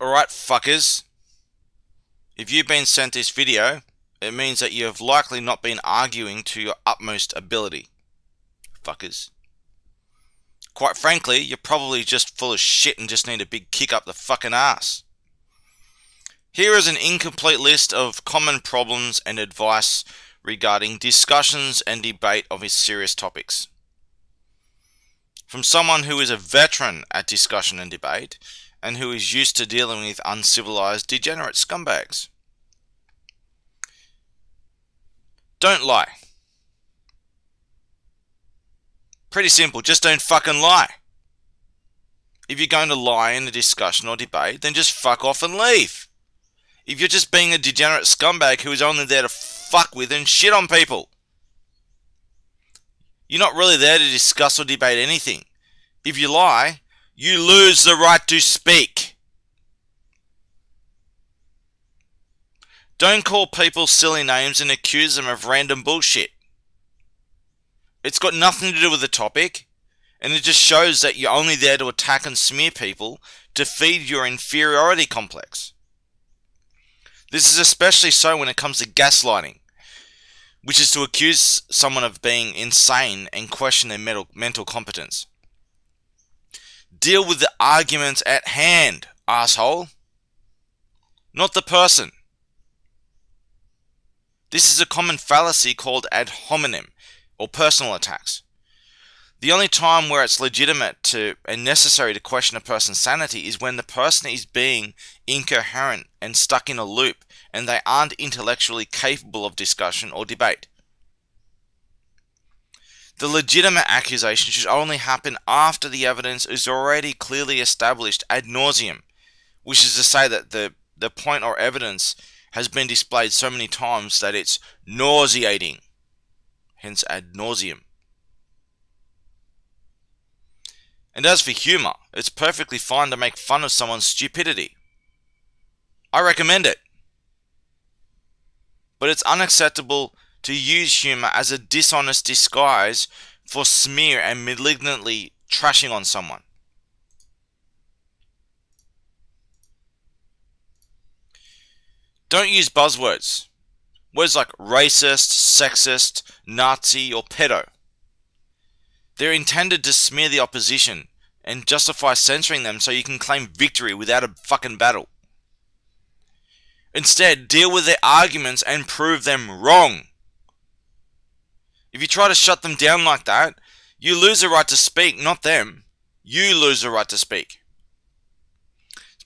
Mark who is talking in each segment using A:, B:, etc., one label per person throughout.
A: Alright, fuckers. If you've been sent this video, it means that you have likely not been arguing to your utmost ability. Fuckers. Quite frankly, you're probably just full of shit and just need a big kick up the fucking ass. Here is an incomplete list of common problems and advice regarding discussions and debate of these serious topics. From someone who is a veteran at discussion and debate, and who is used to dealing with uncivilized, degenerate scumbags. Don't lie. Pretty simple, just don't fucking lie. If you're going to lie in a discussion or debate, then just fuck off and leave. If you're just being a degenerate scumbag who is only there to fuck with and shit on people, you're not really there to discuss or debate anything. If you lie, you lose the right to speak. Don't call people silly names and accuse them of random bullshit. It's got nothing to do with the topic, and it just shows that you're only there to attack and smear people to feed your inferiority complex. This is especially so when it comes to gaslighting, which is to accuse someone of being insane and question their mental competence. Deal with the arguments at hand, asshole. Not the person. This is a common fallacy called ad hominem, or personal attacks. The only time where it's legitimate and necessary to question a person's sanity is when the person is being incoherent and stuck in a loop, and they aren't intellectually capable of discussion or debate. The legitimate accusation should only happen after the evidence is already clearly established ad nauseum, which is to say that the point or evidence has been displayed so many times that it's nauseating, hence ad nauseum. And as for humour, it's perfectly fine to make fun of someone's stupidity. I recommend it. But it's unacceptable to use humour as a dishonest disguise for smear and malignantly trashing on someone. Don't use buzzwords. Words like racist, sexist, Nazi, or pedo. They're intended to smear the opposition and justify censoring them so you can claim victory without a fucking battle. Instead, deal with their arguments and prove them wrong. If you try to shut them down like that, you lose the right to speak, not them. You lose the right to speak.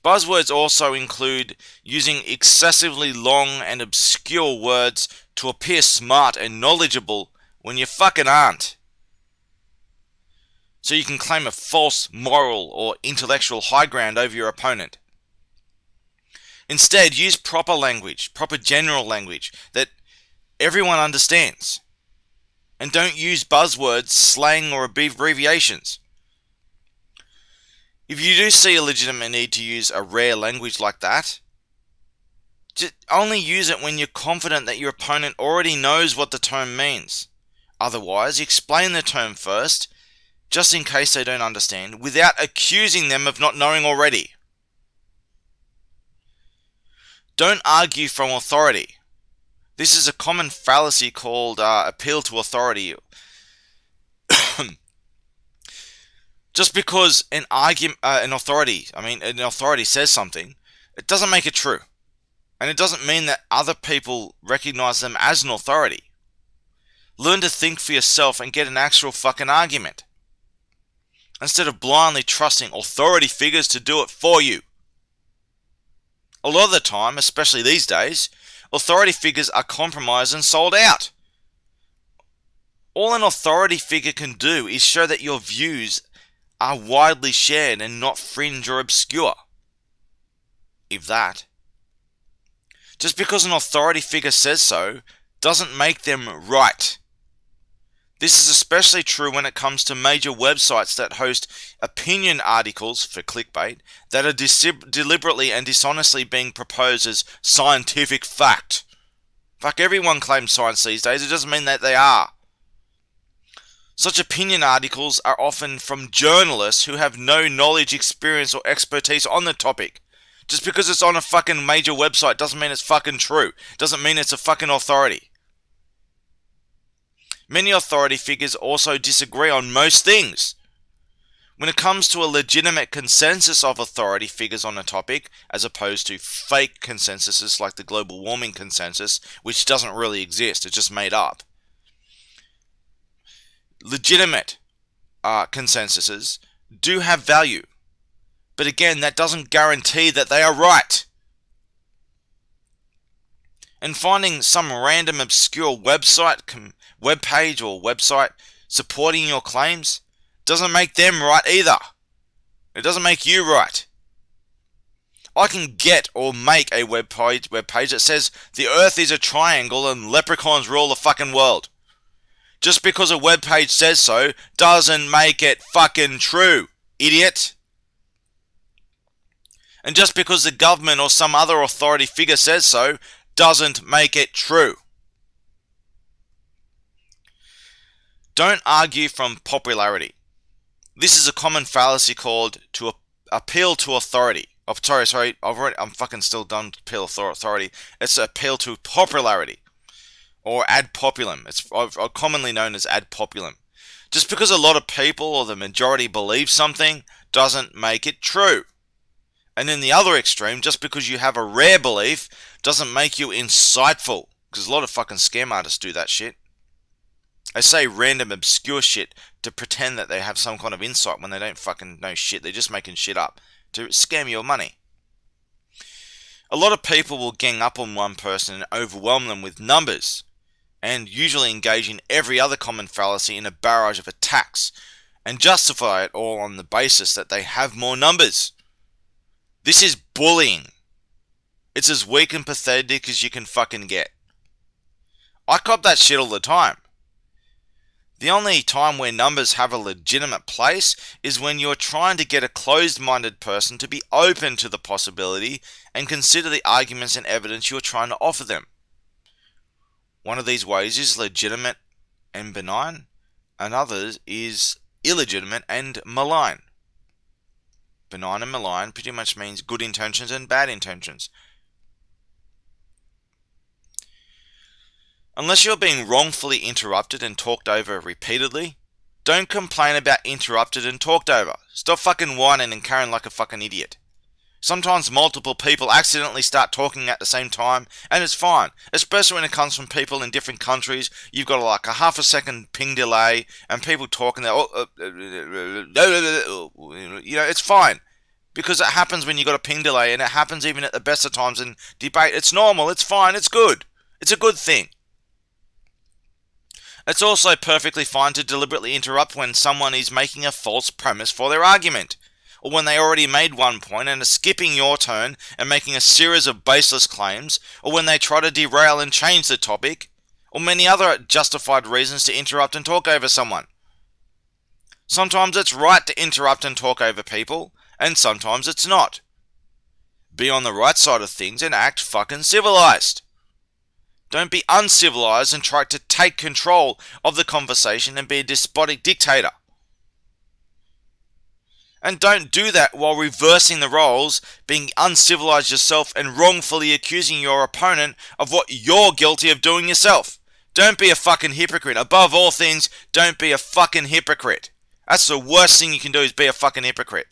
A: Buzzwords also include using excessively long and obscure words to appear smart and knowledgeable when you fucking aren't. So you can claim a false moral or intellectual high ground over your opponent. Instead, use proper language, proper general language that everyone understands. And don't use buzzwords, slang, or abbreviations. If you do see a legitimate need to use a rare language like that, just only use it when you're confident that your opponent already knows what the term means. Otherwise, explain the term first, just in case they don't understand, without accusing them of not knowing already. Don't argue from authority. This is a common fallacy called appeal to authority. Just because an authority says something, it doesn't make it true. And it doesn't mean that other people recognize them as an authority. Learn to think for yourself and get an actual fucking argument, instead of blindly trusting authority figures to do it for you. A lot of the time, especially these days, authority figures are compromised and sold out. All an authority figure can do is show that your views are widely shared and not fringe or obscure. If that. Just because an authority figure says so, doesn't make them right. This is especially true when it comes to major websites that host opinion articles, for clickbait, that are deliberately and dishonestly being proposed as scientific fact. Fuck, everyone claims science these days, it doesn't mean that they are. Such opinion articles are often from journalists who have no knowledge, experience, or expertise on the topic, Just because it's on a fucking major website doesn't mean it's fucking true. Doesn't mean it's a fucking authority. Many authority figures also disagree on most things. When it comes to a legitimate consensus of authority figures on a topic, as opposed to fake consensuses like the global warming consensus, which doesn't really exist, it's just made up. Legitimate consensuses do have value. But again, that doesn't guarantee that they are right. And finding some random obscure website, webpage or website supporting your claims doesn't make them right either. It doesn't make you right. I can get or make a webpage that says the earth is a triangle and leprechauns rule the fucking world. Just because a webpage says so doesn't make it fucking true, idiot. And just because the government or some other authority figure says so doesn't make it true. Don't argue from popularity. This is a common fallacy called to appeal to authority. I'm fucking still done to appeal to authority. It's appeal to popularity. Or ad populum. It's commonly known as ad populum. Just because a lot of people or the majority believe something doesn't make it true. And in the other extreme, just because you have a rare belief doesn't make you insightful. Because a lot of fucking scam artists do that shit. They say random obscure shit to pretend that they have some kind of insight when they don't fucking know shit. They're just making shit up to scam your money. A lot of people will gang up on one person and overwhelm them with numbers, and usually engage in every other common fallacy in a barrage of attacks, and justify it all on the basis that they have more numbers. This is bullying. It's as weak and pathetic as you can fucking get. I cop that shit all the time. The only time where numbers have a legitimate place is when you're trying to get a closed-minded person to be open to the possibility and consider the arguments and evidence you're trying to offer them. One of these ways is legitimate and benign, another is illegitimate and malign. Benign and malign pretty much means good intentions and bad intentions. Unless you're being wrongfully interrupted and talked over repeatedly, don't complain about interrupted and talked over. Stop fucking whining and carrying like a fucking idiot. Sometimes multiple people accidentally start talking at the same time, and it's fine. Especially when it comes from people in different countries. You've got like a half a second ping delay, and people talking, it's fine. Because it happens when you've got a ping delay, and it happens even at the best of times in debate. It's normal, it's fine, it's good. It's a good thing. It's also perfectly fine to deliberately interrupt when someone is making a false premise for their argument, or when they already made one point and are skipping your turn and making a series of baseless claims, or when they try to derail and change the topic, or many other justified reasons to interrupt and talk over someone. Sometimes it's right to interrupt and talk over people, and sometimes it's not. Be on the right side of things and act fucking civilized. Don't be uncivilized and try to take control of the conversation and be a despotic dictator. And don't do that while reversing the roles, being uncivilized yourself and wrongfully accusing your opponent of what you're guilty of doing yourself. Don't be a fucking hypocrite. Above all things, don't be a fucking hypocrite. That's the worst thing you can do, is be a fucking hypocrite.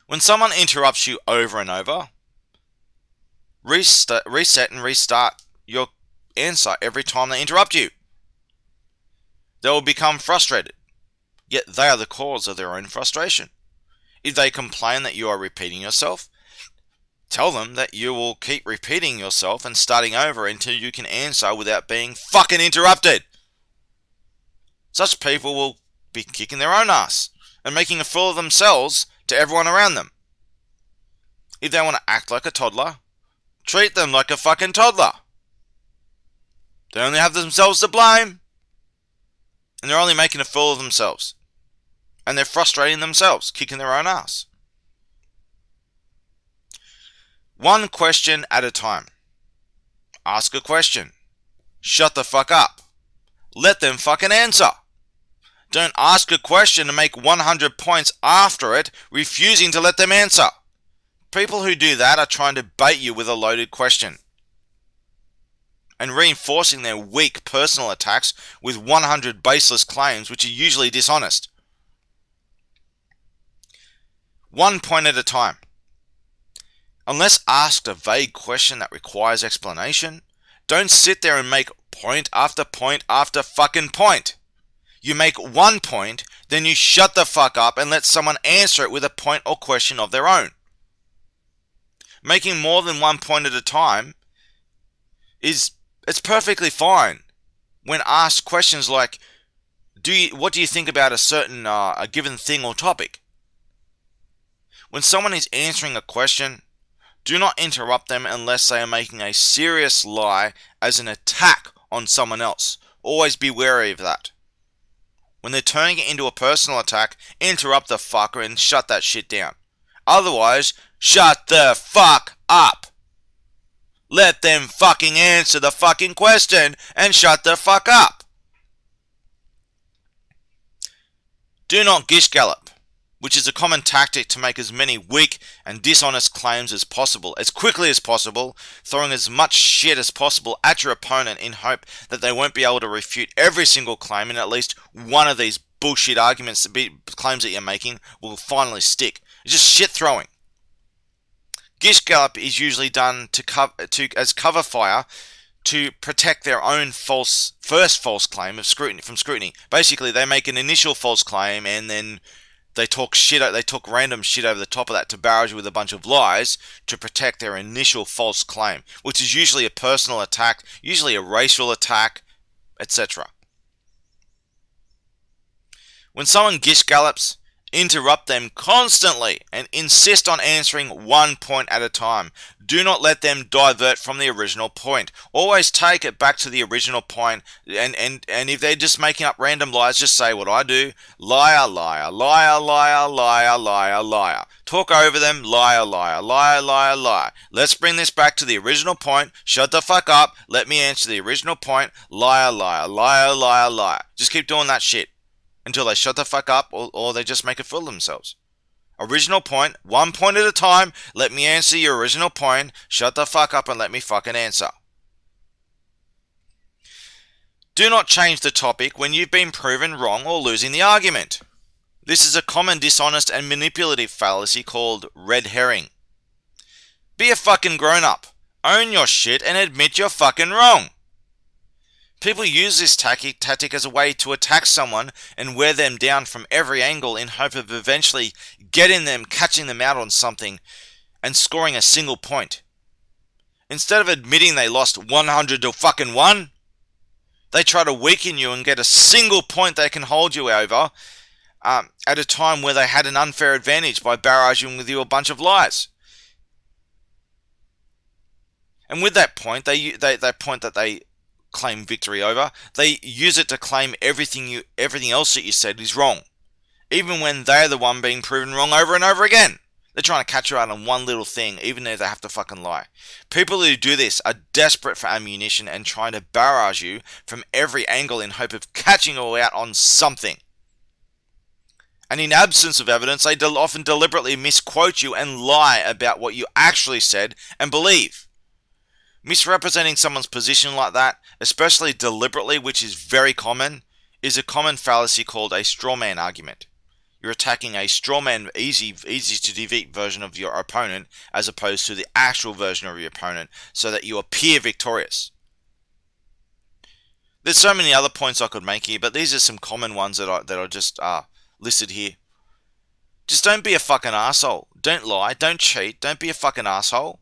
A: When someone interrupts you over and over, reset and restart your answer every time they interrupt you. They will become frustrated, yet they are the cause of their own frustration. If they complain that you are repeating yourself, tell them that you will keep repeating yourself and starting over until you can answer without being fucking interrupted. Such people will be kicking their own ass and making a fool of themselves to everyone around them. If they want to act like a toddler, treat them like a fucking toddler. They only have themselves to blame. And they're only making a fool of themselves. And they're frustrating themselves, kicking their own ass. One question at a time. Ask a question. Shut the fuck up. Let them fucking answer. Don't ask a question and make 100 points after it, refusing to let them answer. People who do that are trying to bait you with a loaded question and reinforcing their weak personal attacks with 100 baseless claims which are usually dishonest. One point at a time. Unless asked a vague question that requires explanation, don't sit there and make point after point after fucking point. You make one point, then you shut the fuck up and let someone answer it with a point or question of their own. Making more than one point at a time it's perfectly fine when asked questions like, what do you think about a given thing or topic? When someone is answering a question, do not interrupt them unless they are making a serious lie as an attack on someone else. Always be wary of that. When they're turning it into a personal attack, interrupt the fucker and shut that shit down. Otherwise, shut the fuck up. Let them fucking answer the fucking question and shut the fuck up. Do not gish gallop, which is a common tactic to make as many weak and dishonest claims as possible, as quickly as possible, throwing as much shit as possible at your opponent in hope that they won't be able to refute every single claim, and at least one of these bullshit arguments, claims that you're making, will finally stick. It's just shit throwing. Gish gallop is usually done as cover fire to protect their own first false claim from scrutiny. Basically, they make an initial false claim and then they talk random shit over the top of that to barrage you with a bunch of lies to protect their initial false claim, which is usually a personal attack, usually a racial attack, etc. When someone gish gallops, interrupt them constantly and insist on answering one point at a time. Do not let them divert from the original point. Always take it back to the original point, and if they're just making up random lies, just say what I do. Liar, liar, liar, liar, liar, liar, liar. Talk over them. Liar, liar, liar, liar, liar. Let's bring this back to the original point. Shut the fuck up. Let me answer the original point. Liar, liar, liar, liar, liar. Just keep doing that shit until they shut the fuck up or they just make a fool of themselves. Original point, one point at a time. Let me answer your original point. Shut the fuck up and let me fucking answer. Do not change the topic when you've been proven wrong or losing the argument. This is a common dishonest and manipulative fallacy called red herring. Be a fucking grown-up. Own your shit and admit you're fucking wrong. People use this tactic as a way to attack someone and wear them down from every angle in hope of eventually getting them, catching them out on something, and scoring a single point. Instead of admitting they lost 100 to fucking 1, they try to weaken you and get a single point they can hold you over at a time where they had an unfair advantage by barraging with you a bunch of lies. And with that point, that point that they claim victory over, they use it to claim everything else that you said is wrong, even when they're the one being proven wrong over and over again. They're trying to catch you out on one little thing, even though they have to fucking lie. People who do this are desperate for ammunition and trying to barrage you from every angle in hope of catching you out on something. And in absence of evidence, they often deliberately misquote you and lie about what you actually said and believe. Misrepresenting someone's position like that, especially deliberately, which is very common, is a common fallacy called a strawman argument. You're attacking a strawman, easy to defeat version of your opponent as opposed to the actual version of your opponent so that you appear victorious. There's so many other points I could make here, but these are some common ones that are just listed here. Just don't be a fucking asshole. Don't lie. Don't cheat. Don't be a fucking asshole.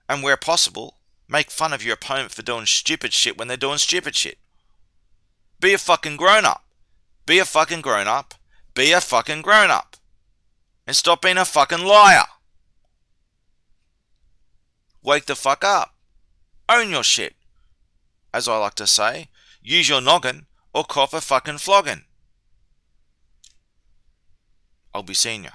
A: And where possible, make fun of your opponent for doing stupid shit when they're doing stupid shit. Be a fucking grown-up. Be a fucking grown-up. Be a fucking grown-up. And stop being a fucking liar. Wake the fuck up. Own your shit. As I like to say, use your noggin or cop a fucking flogging. I'll be seeing ya.